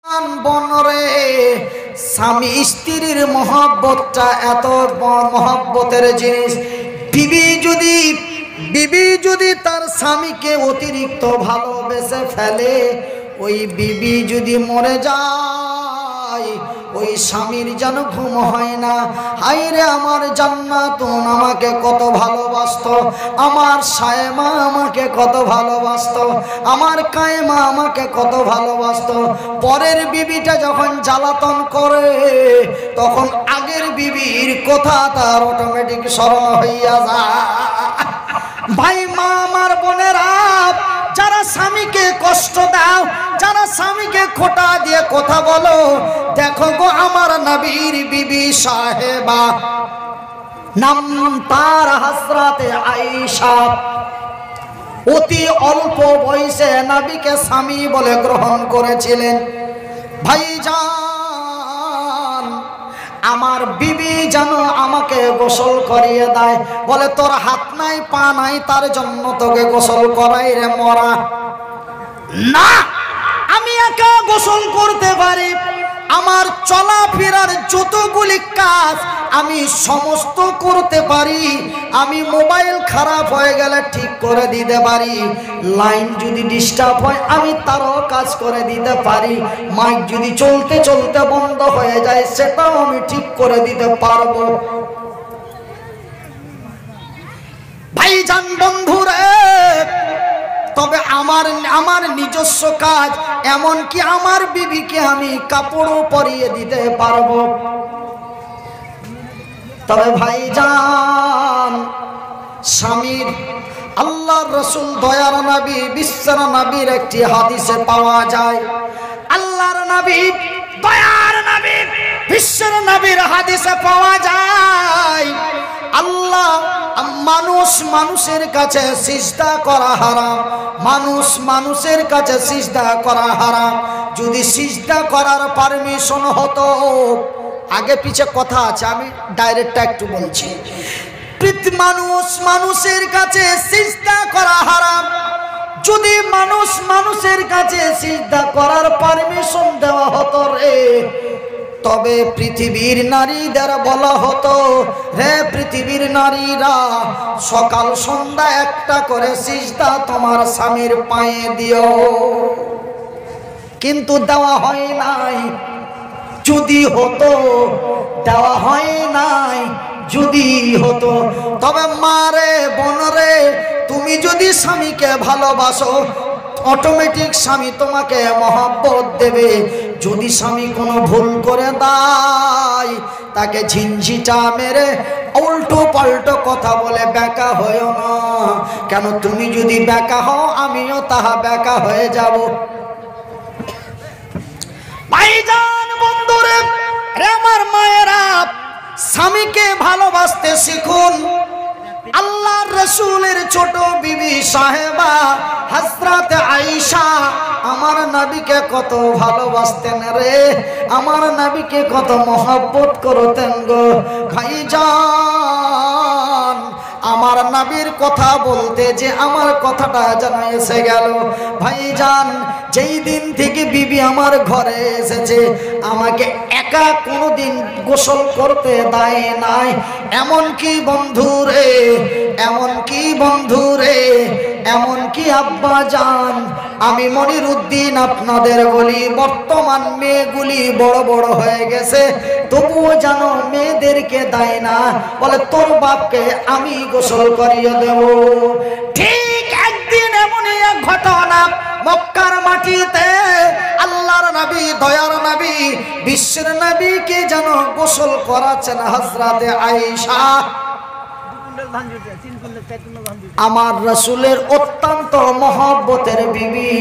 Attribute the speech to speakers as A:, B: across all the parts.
A: বনরে স্বামী স্ত্রীর মহব্বতটা এত মহব্বতের জিনিস। বিবি যদি তার স্বামীকে অতিরিক্ত ভালোবেসে ফেলে, ওই বিবি যদি মরে যায়, ওই স্বামীর যেন ঘুম হয় না। হায়রে আমার জান্নাতুন আমাকে কত ভালোবাসতো, আমার সায়েমা আমাকে কত ভালোবাসতো, আমার কায়েমা আমাকে কত ভালোবাসতো। পরের বিবিটা যখন জ্বালাতন করে, তখন আগের বিবির কথা তার অটোমেটিক স্মরণ হইয়া যায়। ভাই মা আমার বোনেরা, যারা স্বামীকে কষ্ট দাও, যারা স্বামীকে খোঁটা দিয়ে কথা বলো, দেখো গো আমার নবীর বিবি সাহেবা, নাম তার হযরতে আয়েশা, অতি অল্প বয়সে নবীকে স্বামী বলে গ্রহণ করেছিলেন। ভাইজান, আমার বিবি যেন আমাকে গোসল করিয়ে দেয়, বলে তোর হাত নাই পা নাই তার জন্য তোকে গোসল করাই রে মরা। না, আমি একা গোসল করতে পারি, আমার চলাফেরার যতগুলি কাজ আমি সমস্ত করতে পারি। আমি মোবাইল খারাপ হয়ে গেলে ঠিক করে দিতে পারি, লাইন যদি ডিস্টার্ব হয় আমি তারও কাজ করে দিতে পারি, মাইক যদি চলতে চলতে বন্ধ হয়ে যায় সেটাও আমি ঠিক করে দিতে পারবো। ভাইজান বন্ধুরে, তবে আমার নিজস্ব কাজ, এমন কি আমার বিবিকে আমি কাপড়ও পরিয়ে দিতে পারবো। তবে ভাইজান, স্বামীর আল্লাহর রাসূল দয়ার নবী বিশ্বের নবীর একটি হাদিসে পাওয়া যায়, আল্লাহর নবী দয়ার নবী বিশ্বের নবীর হাদিসে পাওয়া যায়, আল্লাহ মানুষের কাছে সিজদা করা হারাম, মানুষের কাছে সিজদা করা হারাম। যদি সিজদা করার পারমিশন হতো, আগে পিছে কথা আছে, আমি ডাইরেক্টটা একটু বলছি, মানুষের কাছে সিজদা করা হারাম। যদি মানুষের কাছে সিজদা করার পারমিশন দেওয়া হতো রে, তবে পৃথিবীর নারীদের বলা হতো, হে পৃথিবীর নারীরা, সকাল সন্ধ্যা একটা করে সিজদা তোমার স্বামীর পায়ে দিও। কিন্তু দেওয়া হয় নাই। যদি হতো, দেওয়া হয় নাই, যদি হতো। তবে মা রে, বোন রে, তুমি যদি স্বামীকে ভালোবাসো, অটোমেটিক স্বামী তোমাকে মহব্বত দেবে। যদি স্বামী কোনো ভুল করে দেয়, তাকে ঝিনঝিটা মেরে উল্টো পাল্টো কথা বলে বেকা হয়েও না। কেন, তুমি যদি বেকা হও আমিও তাহা বেকা হয়ে যাব। ভাইজান বন্ধুরে, আমার মায়েরা, স্বামীকে ভালোবাসতে শিখুন। আল্লাহর রাসূলের ছোট বিবি সাহেবা হযরতে আয়েশা আমার নবীকে কত ভালোবাসতেন রে, আমার নবীকে কত মহব্বত করতেন গো। ভাইজান, আমার নবীর কথা বলতে যে আমার কথাটা জানা এসে গেল। ভাইজান, যেই দিন থেকে বিবি আমার ঘরে এসেছে, আমাকে একা কোনোদিন গোসল করতে দেয় নাই। এমনকি বন্ধুরে, এমনকি আব্বা জান, আমি মনিরুদ্দিন আপনাদের বলি, বর্তমান মেয়েগুলি বড় বড় হয়ে গেছে, তবুও জানো মেয়েদেরকে দেয় না, বলে তোর বাপকে আমি গোসল করিয়ে দেব। ঠিক একদিন এমনই এক ঘটনা, মক্কার মাটিতে আল্লাহর নবী দয়ার নবী বিশ্বের নবীকে যেন গোসল করাচ্ছেন হযরতে আয়েশা, আমার রাসূলের অত্যন্ত মহব্বতের বিবি।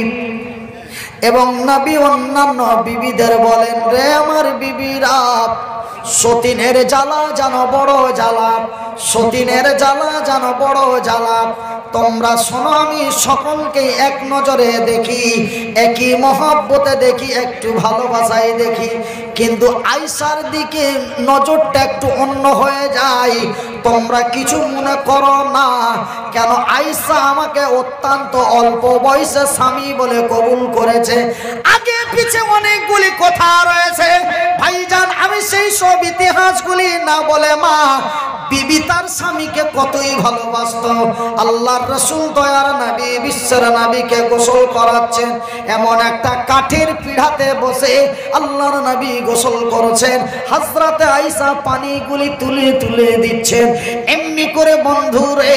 A: এবং নবী অন্যান্য বিবিদের বলেন, রে আমার বিবিরা, সতীনের জ্বালা যেন বড় জ্বালা, সতীনের জ্বালা যেন বড় জ্বালা। তোমরা শোনো, আমি সকলকে এক নজরে দেখি, একই মহব্বতে দেখি, একটু ভালোবাসায় দেখি, কিন্তু আয়েশার দিকে নজরটা একটু অন্য হয়ে যায়। তোমরা কিছু মনে করো না, কেন আয়েশা আমাকে অত্যন্ত অল্প বয়সে স্বামী বলে কবুল করেছে। আগে পিছে অনেকগুলি কথা রয়েছে ভাইজান, আমি সেই সব ইতিহাসগুলি না বলে মা বিবি তার স্বামীকে কতই ভালোবাসত। আল্লাহর রাসূল দয়ার নবী বিশ্বের নবীকে গোসল করাচ্ছেন, এমন একটা কাঠের পিঢ়াতে বসে আল্লাহর নবী গোসল করেছেন। হযরতে আয়েশা পানিগুলি তুলে তুলে দিচ্ছেন। এমনি করে বন্ধুরে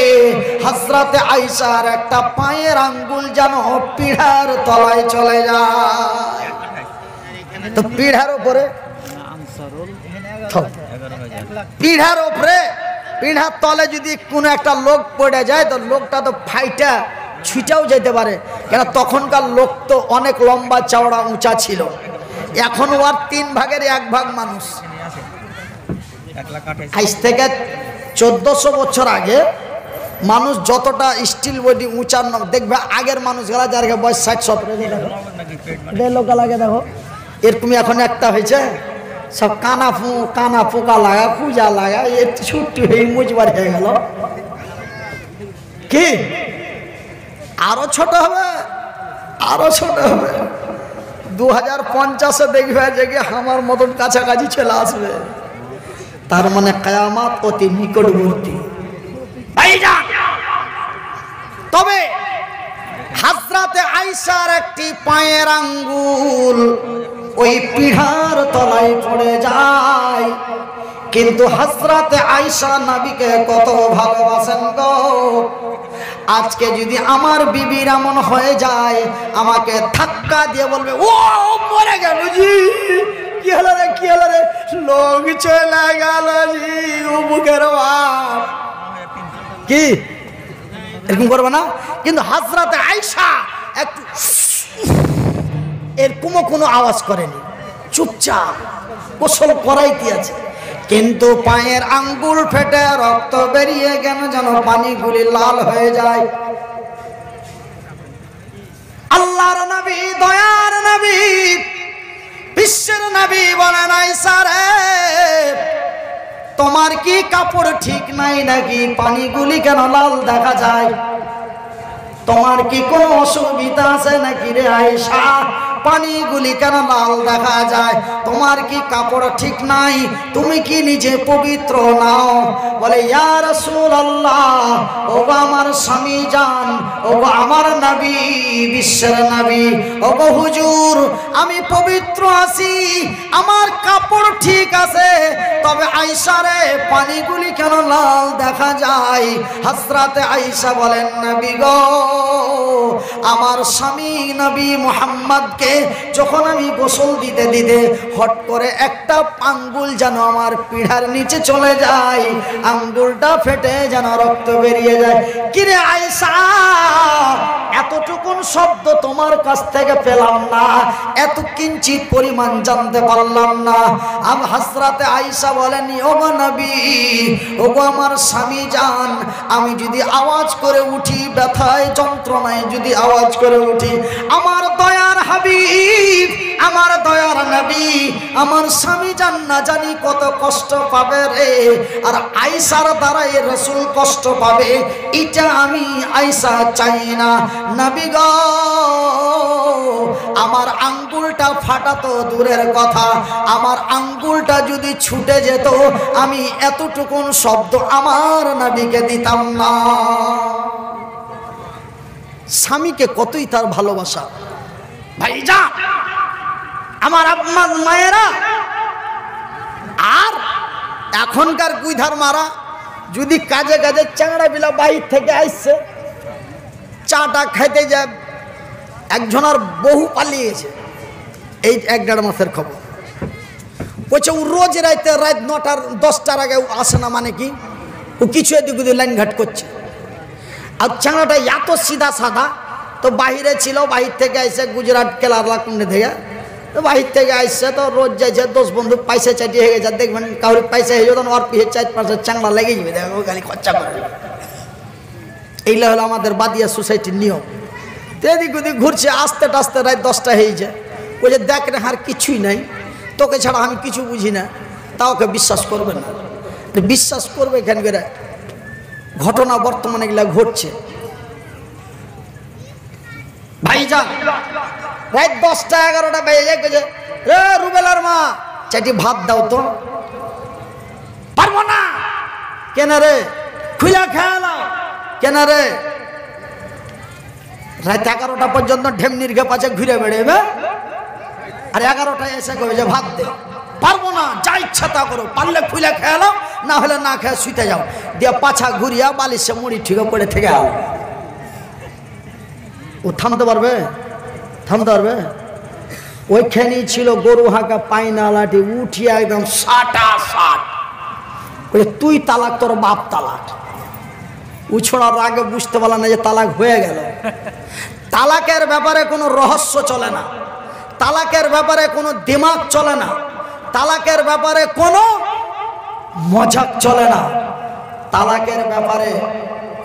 A: হযরতে আয়েশার একটা পায়ের আঙ্গুল যেন পিঢ়ার তলায় চলে যায়। তো পিঢ়ার উপরে পিঢ়ার উপরে পিঢ়ার তলে যদি কোনো একটা লোক পড়ে যায় তো লোকটা তো ফাইটা ছুটাও যেতে পারে, কেন তখনকার লোক তো অনেক লম্বা চওড়া উঁচা ছিল। এখন ওর 3 ভাগের 1 ভাগ মানুষ। আজ থেকে 1400 বছর আগে মানুষ যতটা স্টিল বডি উঁচা দেখবে, আগের মানুষগুলা যার বয়স 60-70 লোক লাগে দেখো এরকমই এখন একটা হয়েছে, সব কানা পোকা লাগা পূজা লাগা এ ছুটি হয়ে মুজবার হয়ে গেল। কি আরো ছোট হবে, আরো ছোট হবে। 2050-এ দেখবে যে আমার মতন কাছাকাছি চলে আসবে, তার মানে কিয়ামত অতি নিকটবর্তী। তবে হযরতে আয়েশার একটি পায়ের আঙ্গুল ওই পিঢ়ার তলায় পড়ে যায়, কিন্তু হযরতে আয়েশা নবীকে কত ভালোবাসেন গো। আজকে যদি আমার বিবির এমন হয়ে যায়, আমাকে ধাক্কা দিয়ে বলবে ও মরে গেল জি, কি হলো রে, কি হলো রে, লোক চলে গেল জি, ও বুকের বাপ। কি এরকম করবে না? কিন্তু হযরতে আয়েশা একটু এর কোনো আওয়াজ করেনি, চুপচাপ গোসল করাই দিয়েছে। কিন্তু পায়ের আঙ্গুল ফেটে রক্ত বেরিয়ে গেল, যেন পানিগুলি লাল হয়ে যায়। আল্লাহর নবী দয়ার নবী বিশ্বের নবী বলেন, আয়েশা রে তোমার কি কাপড় ঠিক নাই নাকি? পানিগুলি কেন লাল দেখা যায়? তোমার কি কোনো অসুবিধা আছে নাকি রে আয়েশা? পানিগুলি কেন লাল দেখা যায়? তোমার কি কাপড় ঠিক নাই? তুমি কি নিজে পবিত্র নাও? বলে ইয়া রাসূলুল্লাহ, ও আমার স্বামী জান, ও আমার নবী বিশ্বের নবী, ও হুজুর আমি পবিত্র আছি, আমার কাপড় ঠিক আছে, তবে আয়েশা রে পানিগুলি কেন লাল দেখা যায়? হযরতে আয়েশা বলেন, নবী গো আমার স্বামী নবী মুহাম্মদকে যখন আমি গোসল দিতে দিতে হট করে একটা আঙ্গুল যেন আমার পিঠার নিচে চলে যায়, আঙ্গুলটা ফেটে যেন রক্ত বেরিয়ে যায়। কিরে আয়েশা, এতটুকুন শব্দ তোমার কাছ থেকে পেলাম না, এত কিঞ্চিত পরিমাণ জানতে পারলাম না। আমি হযরতে আয়েশা বলেন, ওগো নবী, ওগো আমার স্বামী জান, আমি যদি আওয়াজ করে উঠি, ব্যথায় যন্ত্রণায় যদি আওয়াজ করে উঠি, আমার দয়ার হাবিব, আমার দয়ার নবী, আমার স্বামী জান না জানি কত কষ্ট পাবে রে। আর আয়েশার দ্বারাই রাসূল কষ্ট পাবে, এটা আমি আয়েশা চাই না। নবী গো আমার আঙ্গুলটা ফাটা তো দূরের কথা, আমার আঙ্গুলটা যদি ছুটে যেত, আমি এতটুকুন শব্দ আমার নবীকে দিতাম না। স্বামীকে কতই তার ভালোবাসা ভাইজা আমার আম্মা মায়েরা। আর এখনকার কুইধার মারা যদি কাজে কাজে চাংড়া বিলা বাইর থেকে আসছে, চাটা খাইতে যায়, একজনের বহু পালিয়েছে, এই 1-1.5 মাসের খবর। বলছে ও রোজ রাত 9টার 10টার আগে আসে না, মানে কি ও কিছু এদিক ওদিক লাইন ঘাট করছে। আর চাংড়াটা এত সিধা সাদা, তো বাহিরে ছিল, বাহির থেকে এসে গুজরাট কেরালা কোন থেকে বাহির থেকে আসছে তো রোজ যাইছে, 10 বন্ধু পয়সা চাটিয়ে হয়ে গেছে, দেখবেন কাউরি পয়সা হয়ে যেত ওর পিছিয়ে 4-5 চাংলা লেগে যাবে, দেখো খালি খরচা করে। এইগুলো হলো আমাদের বাদিয়া সোসাইটির নিয়ম। এদিক ওদিক ঘুরছে, আস্তে টাস্তে রাত 10টা হয়ে যায়। ওই যে দেখ রে আর কিছুই নাই, তোকে ছাড়া আমি কিছু বুঝি না, তা ওকে বিশ্বাস করবে না। বিশ্বাস করবে এখানকার ঘটনা বর্তমানে এগুলা ঘটছে ভাইজান। রাত 10টা 11টা বেজে যায়, রে রুবেলার মা চাটি ভাত দাও তো। পারবো না। কেন রে? খুলে খেয়ালাও। কেন রে? রাত 11টা পর্যন্ত ঢেমনির ঘে পাশে ঘুরে বেড়াবে, আর 11টায় এসে কবে যে ভাত দে। পারবো না, যা ইচ্ছা তা করো, পারলে খুলে খেয়ালাও, না হলে না খেয়ে শুইতে যাও, দিয়ে পাছা ঘুরিয়া বালিশে মুড়ি ঠিক করে থেকে আও। ও থামতে পারবে? থামতে পারবে? ওইখানে ছিল গরু হাঁকা পাইনা লাঠি, উঠিয়া একদম 60 তুই তালাক, তোর বাপ তালাক। উছড়ার আগে বুঝতে পারলাম না যে তালাক হয়ে গেল। তালাকের ব্যাপারে কোনো রহস্য চলে না, তালাকের ব্যাপারে কোনো দিমাগ চলে না, তালাকের ব্যাপারে কোনো মজাক চলে না, তালাকের ব্যাপারে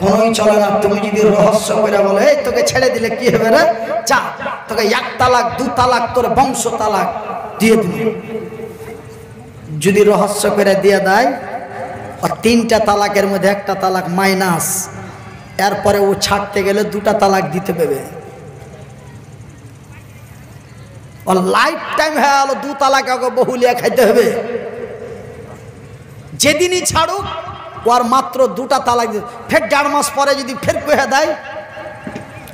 A: কোনোই চলে না। তুমি যদি রহস্য করে বলে এই তোকে ছেড়ে দিলে কি হবে রে, চা তোকে 1 তালাক 2 তালাক তোর বংশ তালাক দিয়ে দিবে। যদি রহস্য করে দিয়ে দেয়, আর 3টা তালাকের মধ্যে 1টা তালাক মাইনাস, এরপরে ও ছাড়তে গেলে 2টা তালাক দিতে পারবে। আর লাইফ টাইম হয়ে গেল 2 তালাক আগে বহুলিয়া খাইতে হবে। যেদিনই ছাড়ুক ওর মাত্র 2টা তালাক, ফের 1.5 মাস পরে যদি ফের কহে দেয়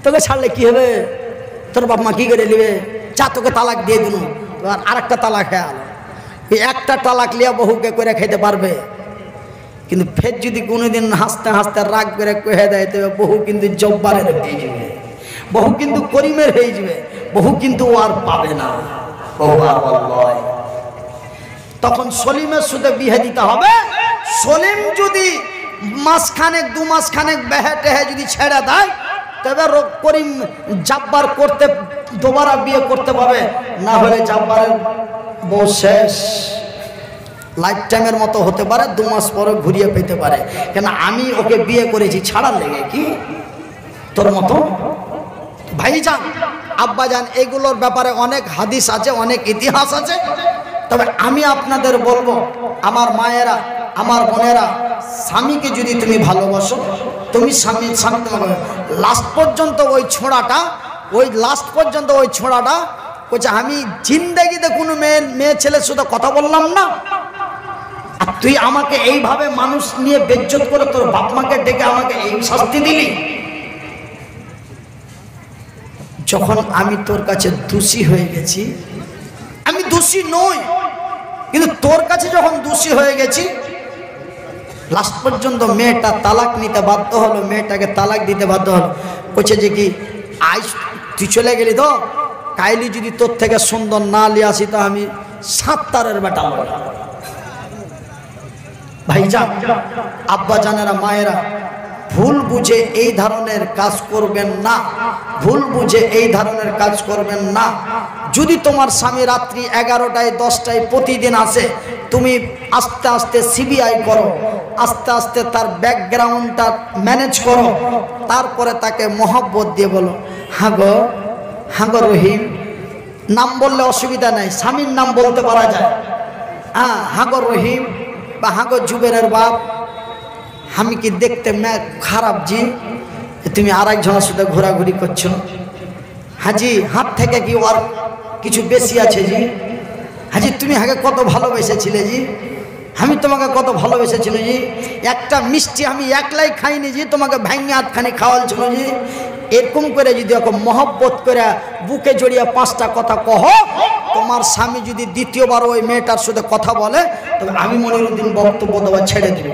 A: তোকে ছাড়লে কি হবে, তোর বাপ মা কি করে নেবে, চা তোকে তালাক দিয়ে দিল, আর আরেকটা তালাক হয়ে গেল। এই একটা তালাক লিয়া বহুকে করে খেতে পারবে, কিন্তু ফের যদি কোনোদিন হাসতে হাসতে রাগ করে কহে দেয় তবে বহু কিন্তু জব্বারের হয়ে যাবে, বহু কিন্তু করিমের হয়ে যাবে, বহু কিন্তু আর পাবে না। তখন সলিমের সুদে বিয়ে দিতে হবে। সলিম যদি মাসখানেক 2 মাসখানেক বেহে টেহে যদি ছেড়ে দেয়, তবে করিম জাব্বার করতে দোবারা বিয়ে করতে পারবে, না হলে জাব্বারের বউ শেষ। লাইফ টাইমের মতো হতে পারে, 2 মাস পরে ঘুরিয়ে পেতে পারে। কেন আমি ওকে বিয়ে করেছি ছাড়ার লেগে কি তোর মতো? ভাইজান আব্বাজান, এগুলোর ব্যাপারে অনেক হাদিস আছে, অনেক ইতিহাস আছে। তবে আমি আপনাদের বলবো, আমার মায়েরা, আমার বোনেরা, স্বামীকে যদি তুমি ভালোবাসো, তুমি স্বামী তোমাকে লাস্ট পর্যন্ত ওই ছোঁড়াটা, ওই লাস্ট পর্যন্ত ওই ছোঁড়াটা বলছে আমি জিন্দেগিতে কোনো মেয়ে ছেলের সাথে কথা বললাম না, আর তুই আমাকে এইভাবে মানুষ নিয়ে বেজ্জত করে তোর বাপ মাকে ডেকে আমাকে এই শাস্তি দিলি। যখন আমি তোর কাছে দোষী হয়ে গেছি, আমি দোষী নই, কিন্তু তোর কাছে যখন দোষী হয়ে গেছি, লাস্ট পর্যন্ত মেয়েটা তালাক নিতে বাধ্য হলো, মেয়েটাকে তালাক দিতে বাধ্য হলো। বলছে যে কি আজ তুই চলে গেলি তো, কাইলি যদি তোর থেকে সুন্দর না লিয়ে আসি তো আমি 7 তারের বেটা। ভাইজান আব্বা জানেরা, মায়েরা, ভুল বুঝে এই ধরনের কাজ করবেন না, ভুল বুঝে এই ধরনের কাজ করবেন না। যদি তোমার স্বামী রাত্রি 11টায় 10টায় প্রতিদিন আসে, তুমি আস্তে আস্তে সিবিআই করো, আস্তে আস্তে তার ব্যাকগ্রাউন্ডটা ম্যানেজ করো, তারপরে তাকে মহব্বত দিয়ে বলো, হ্যাঁ গো রহিম। নাম বললে অসুবিধা নাই, স্বামীর নাম বলতে পারা যায়। হ্যাঁ গো রহিম, বা হ্যাঁ গো জুবেরের বাপ, আমি কি দেখতে খারাপ জি, তুমি আরেকজনের সাথে ঘোরাঘুরি করছো? হাজি হাত থেকে কি আর কিছু বেশি আছে জি? হাজি তুমি আগে কত ভালোবেসেছিলে জি, আমি তোমাকে কত ভালোবেসেছিল জি, একটা মিষ্টি আমি একলাই খাইনি জি, তোমাকে ভেঙে হাতখানি খাওয়ালছিল জি। এরকম করে যদি ওকে মহব্বত করে বুকে জড়িয়ে 5টা কথা কহ, তোমার স্বামী যদি দ্বিতীয়বার ওই মেয়েটার সাথে কথা বলে, তবে আমি মনিরুদ্দিন বক্তব্য দেওয়া ছেড়ে দেব।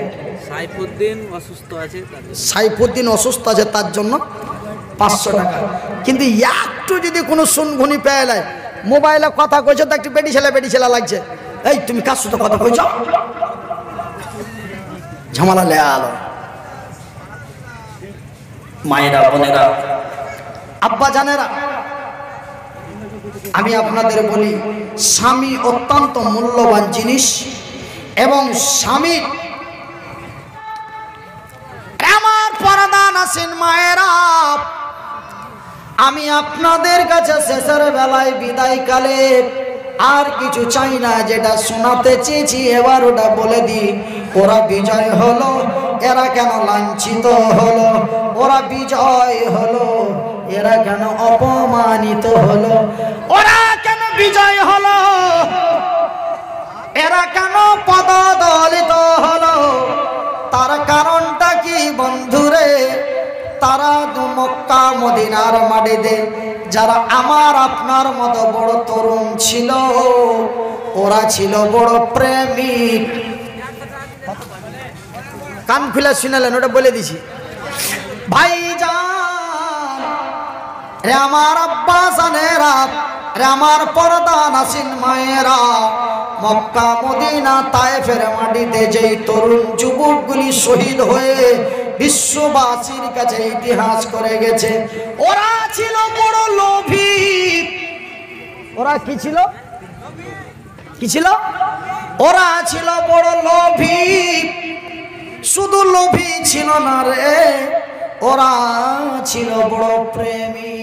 A: সাইফুদ্দিন অসুস্থ আছে, তার জন্য 500 টাকা। কিন্তু একটু যদি কোনো শুনঘুনি পেয়ে মোবাইলে কথা কইছো তো একটু বেটি ছেলে লাগছে, এই তুমি কার সাথে কথা কইছো, ঝামেলা লে আলো। মায়েরা, বোনেরা, আব্বা জানেরা, আমি আপনাদের বলি, স্বামী অত্যন্ত মূল্যবান জিনিস এবং স্বামীর আমার পর্দা নাসিন মায়েরা, আমি আপনাদের কাছে শেষের বেলায় বিদায়কালে আর কিছু চাই না। যেটা শোনাতে চেয়েছি এবার ওটা বলে দিই। ওরা বিজয় হলো, এরা কেন লাঞ্ছিত হলো? ওরা বিজয় হলো, এরা কেন অপমানিত হলো? ওরা কেন বিজয় হলো, এরা কেন পদদলিত হলো? তার কারণটা কি বন্ধুরে? তারা মক্কা মদিনার মাটিতে যারা আমার আপনার মতো বড় তরুণ ছিল, ওরা ছিল বড় প্রেমিক। কান খুলে শুনলেন, ওটা বলে দিছি ভাইজান রে, আমার আব্বা জানেরা রে, আমার পর্দা নাসিন মায়েরা, মক্কা মদিনা তায়েফের মাটিতে যেই তরুণ যুবকগুলি শহীদ হয়ে বিশ্ববাসীর কাছে ইতিহাস করে গেছে, ওরা ছিল বড় লোভী। ওরা কি ছিল? কি ছিল? ওরা ছিল বড় লোভী। শুধু লোভী ছিল না রে, ওরা ছিল বড় প্রেমী।